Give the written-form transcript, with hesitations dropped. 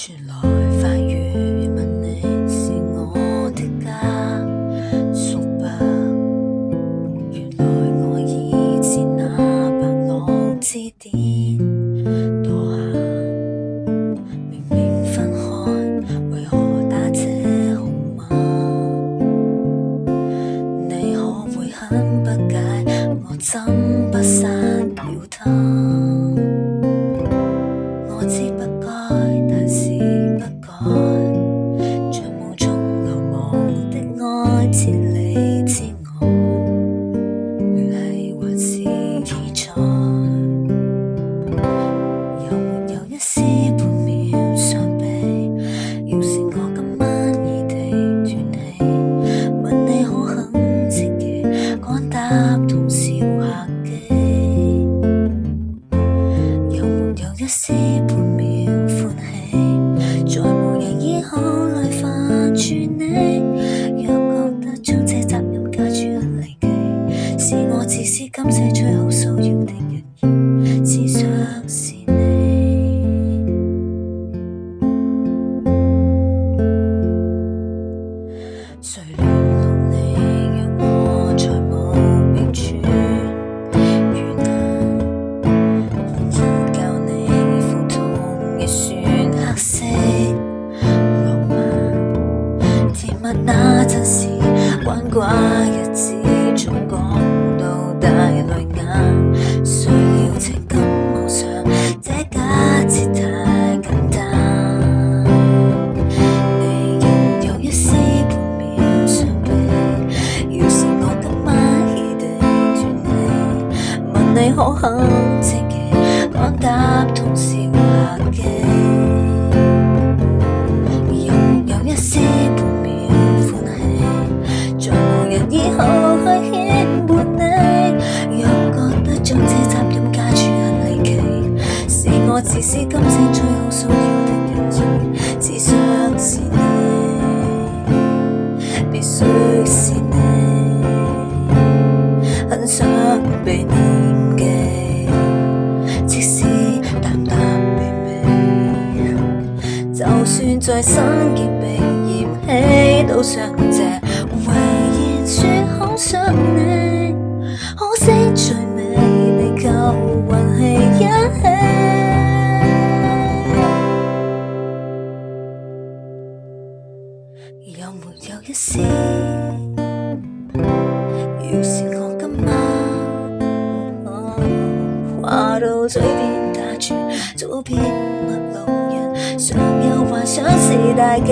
傳來法語問你是我的家屬吧，原來我已自那白浪之巔墮下，明明分開，為何打這號碼？你可會很不解，我怎不刪了他？我知不該，但是不改，像霧中流亡的愛，千里之外，聯繫還是已在。有沒有一絲半秒傷悲？要是我今晚異地斷氣，問你可肯積極趕搭通宵客機？有沒有一絲半秒歡喜？在無人以後來煩住你，若覺得將這責任加諸很離奇，是我自私感謝最後騷擾的人兒，只想是你。誰聯絡你？若我再無並處遇難，然教你苦痛亦算黑色浪漫，甜蜜那陣時關掛日子，總講到大淚眼，需要情感無常，這假設太簡單。你仍有一絲半秒傷悲，要是我今晚異地斷氣，問你可肯積極趕搭通宵客機？有沒有一絲半秒歡喜？在無人以後去牽絆你，若覺得將這責任加諸很離奇，是我自私感性最好騷擾的人兒，只想是你，必須是你，很想被念記，即使淡淡微微，就算在生極被嫌棄，都想這遺言說好想你，可惜最美你卻運氣一起。有沒有一絲？要是我今晚話到嘴邊打住，早變陌路人，尚有幻想是大忌。